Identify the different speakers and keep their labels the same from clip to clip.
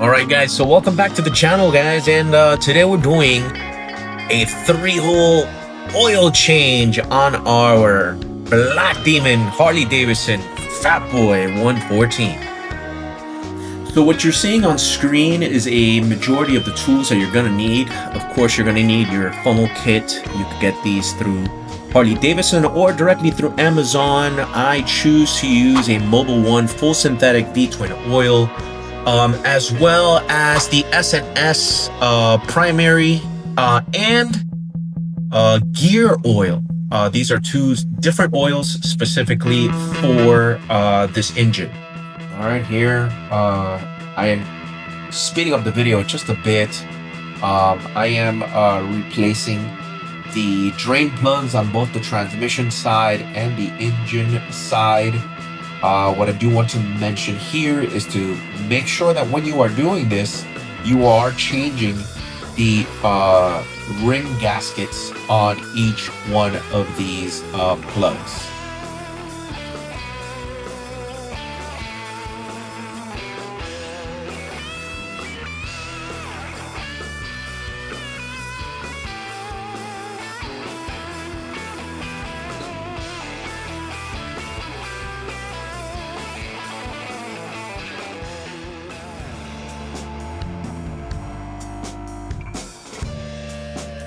Speaker 1: All right, guys, so welcome back to the channel, guys, and today we're doing a 3-hole oil change on our Black Demon Harley-Davidson Fatboy 114. So what you're seeing on screen is a majority of the tools that you're gonna need. Of course, you're gonna need your funnel kit. You can get these through Harley-Davidson or directly through Amazon. I choose to use a Mobil 1 full synthetic V-twin oil, as well as the S&S primary and gear oil. These are two different oils specifically for this engine. All right, here I am speeding up the video just a bit. I am replacing the drain plugs on both the transmission side and the engine side. What I do want to mention here is to make sure that when you are doing this, you are changing the ring gaskets on each one of these plugs.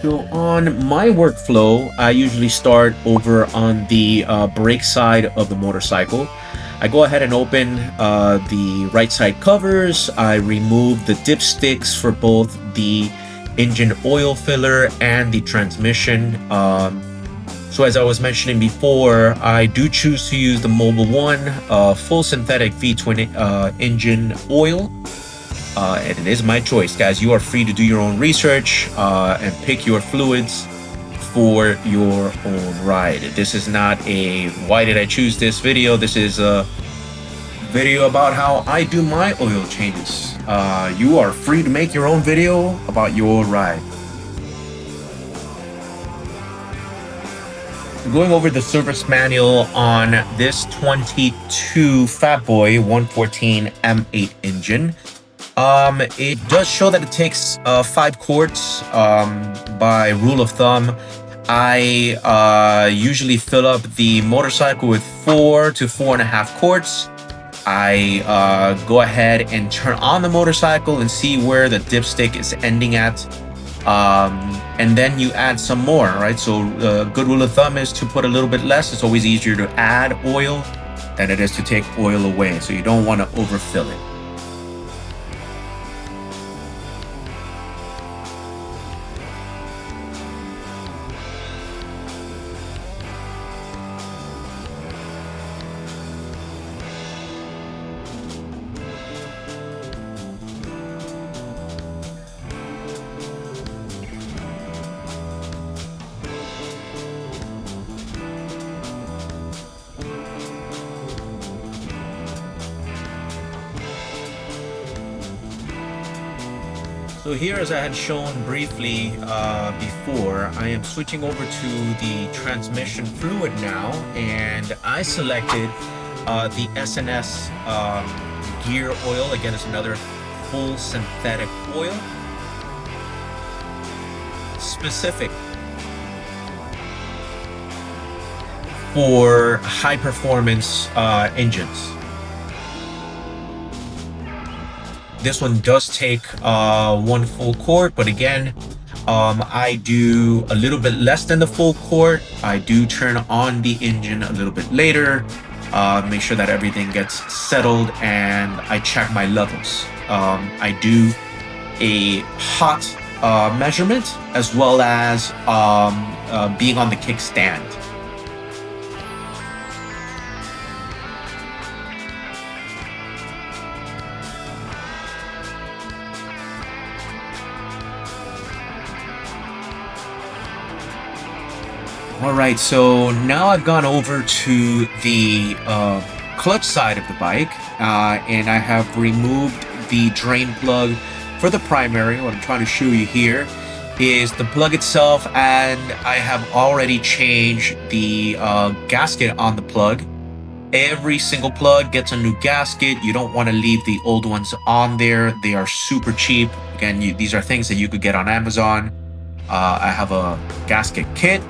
Speaker 1: So on my workflow, I usually start over on the brake side of the motorcycle. I go ahead and open the right side covers. I remove the dipsticks for both the engine oil filler and the transmission. So as I was mentioning before, I do choose to use the Mobil 1 full synthetic V-twin engine oil. And it is my choice, guys. You are free to do your own research and pick your fluids for your own ride. This is not a why did I choose this video. This is a video about how I do my oil changes. You are free to make your own video about your ride. Going over the service manual on this 22 Fatboy 114 M8 engine. It does show that it takes 5 quarts. By rule of thumb, I usually fill up the motorcycle with 4 to 4.5 quarts. I go ahead and turn on the motorcycle and see where the dipstick is ending at. And then you add some more, right? So a good rule of thumb is to put a little bit less. It's always easier to add oil than it is to take oil away. So you don't want to overfill it. So here, as I had shown briefly before, I am switching over to the transmission fluid now, and I selected the S&S gear oil. Again, it's another full synthetic oil, specific for high performance engines. This one does take 1 full quart, but again, I do a little bit less than the full quart. I do turn on the engine a little bit later, make sure that everything gets settled, and I check my levels. I do a hot measurement as well as being on the kickstand. All right, so now I've gone over to the clutch side of the bike, and I have removed the drain plug for the primary. What I'm trying to show you here is the plug itself, and I have already changed the gasket on the plug. Every single plug gets a new gasket. You don't want to leave the old ones on there. They are super cheap. Again, these are things that you could get on Amazon. I have a gasket kit.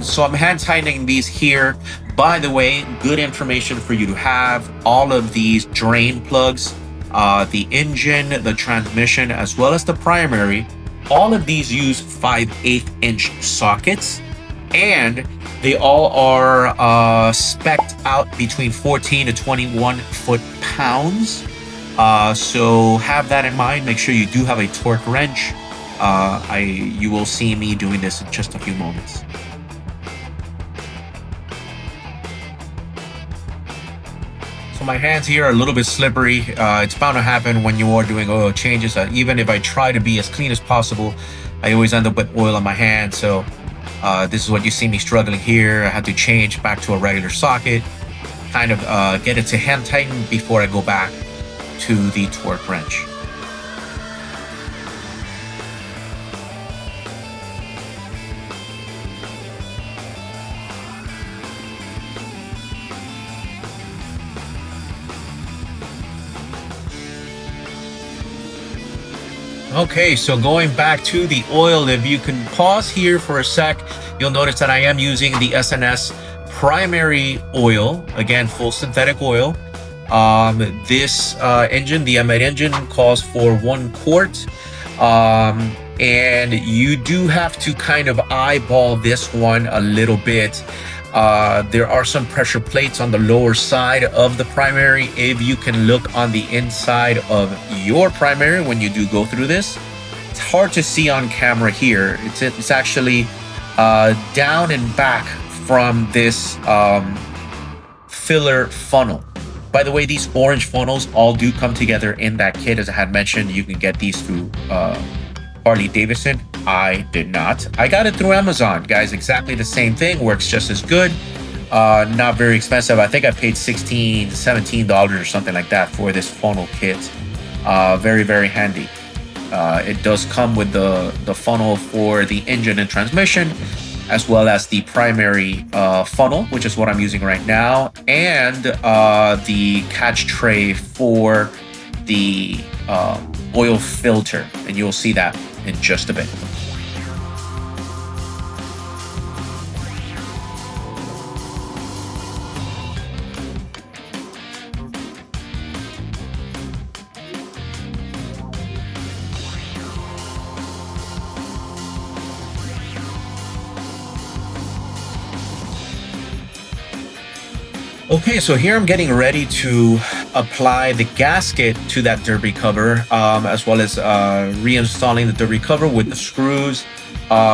Speaker 1: So I'm hand tightening these here. By the way, good information for you to have. All of these drain plugs, the engine, the transmission, as well as the primary, all of these use 5/8 inch sockets, and they all are spec'd out between 14 to 21 foot-pounds. So have that in mind. Make sure you do have a torque wrench. You will see me doing this in just a few moments. So my hands here are a little bit slippery. It's bound to happen when you are doing oil changes. Even if I try to be as clean as possible, I always end up with oil on my hands. So this is what you see me struggling here. I had to change back to a regular socket, kind of get it to hand tighten before I go back to the torque wrench. Okay, so going back to the oil, if you can pause here for a sec, you'll notice that I am using the S&S primary oil, again, full synthetic oil. This engine, the M8 engine, calls for 1 quart. And you do have to kind of eyeball this one a little bit. There are some pressure plates on the lower side of the primary. If you can look on the inside of your primary when you do go through this, it's hard to see on camera here. It's actually down and back from this filler funnel. By the way, these orange funnels all do come together in that kit. As I had mentioned, you can get these through Harley-Davidson. I did not. I got it through Amazon, guys. Exactly the same thing. Works just as good. Not very expensive. I think I paid $16, $17 or something like that for this funnel kit. Very, very handy. It does come with the funnel for the engine and transmission, as well as the primary funnel, which is what I'm using right now, and the catch tray for the oil filter. And you'll see that in just a bit. Okay, so here I'm getting ready to apply the gasket to that derby cover, as well as reinstalling the derby cover with the screws.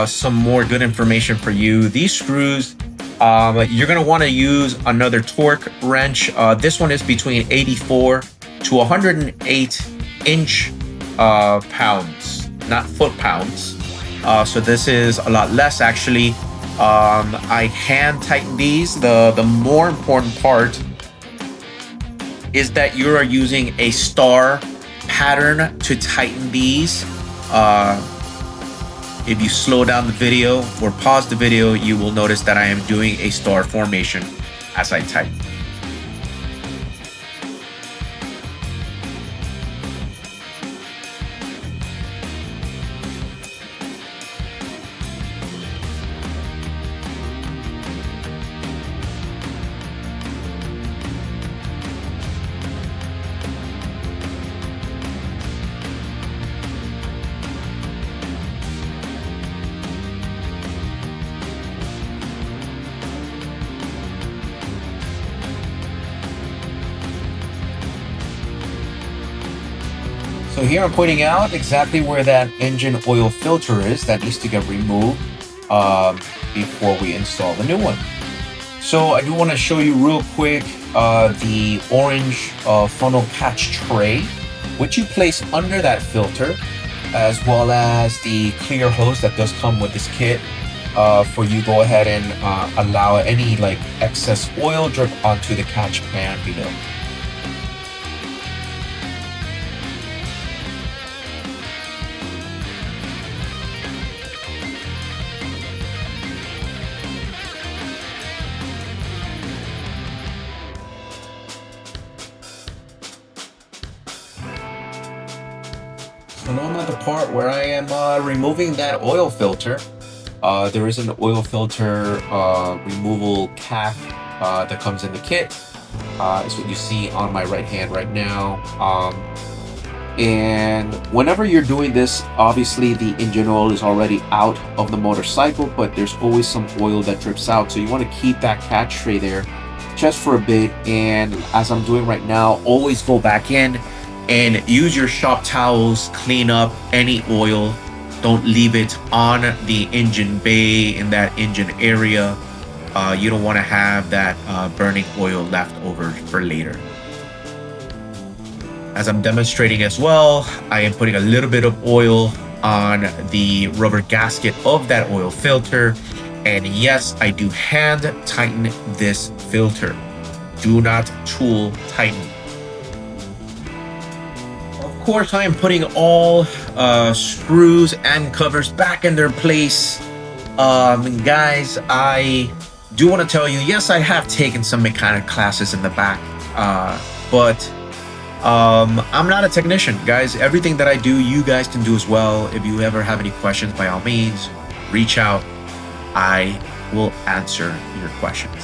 Speaker 1: Some more good information for you. These screws, you're going to want to use another torque wrench. This one is between 84 to 108 inch pounds, not foot-pounds. So this is a lot less, actually. I hand tighten these. The more important part is that you are using a star pattern to tighten these. If you slow down the video or pause the video, you will notice that I am doing a star formation as I tighten. So here I'm pointing out exactly where that engine oil filter is that needs to get removed before we install the new one. So I do want to show you real quick the orange funnel catch tray, which you place under that filter, as well as the clear hose that does come with this kit for you go ahead and allow any like excess oil drip onto the catch pan below. So now I'm at the part where I am removing that oil filter. There is an oil filter removal cap that comes in the kit. It's what you see on my right hand right now. And whenever you're doing this, obviously the engine oil is already out of the motorcycle, but there's always some oil that drips out. So you want to keep that catch tray there just for a bit. And as I'm doing right now, always go back in and use your shop towels, clean up any oil. Don't leave it on the engine bay in that engine area. You don't want to have that burning oil left over for later. As I'm demonstrating as well, I am putting a little bit of oil on the rubber gasket of that oil filter. And yes, I do hand tighten this filter. Do not tool tighten. Of course, I am putting all screws and covers back in their place. Guys, I do want to tell you, yes, I have taken some mechanic classes in the back, but I'm not a technician, guys. Everything that I do, you guys can do as well. If you ever have any questions, by all means, reach out. I will answer your questions.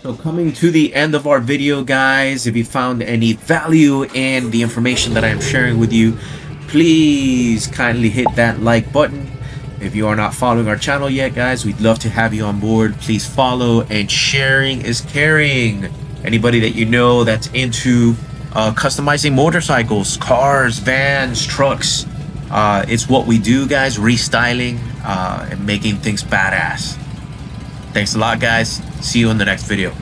Speaker 1: So coming to the end of our video, guys, if you found any value in the information that I'm sharing with you, please kindly hit that like button. If you are not following our channel yet, guys, we'd love to have you on board. Please follow, and sharing is caring. Anybody that you know that's into customizing motorcycles, cars, vans, trucks, it's what we do, guys. Restyling and making things badass. Thanks a lot, guys. See you in the next video.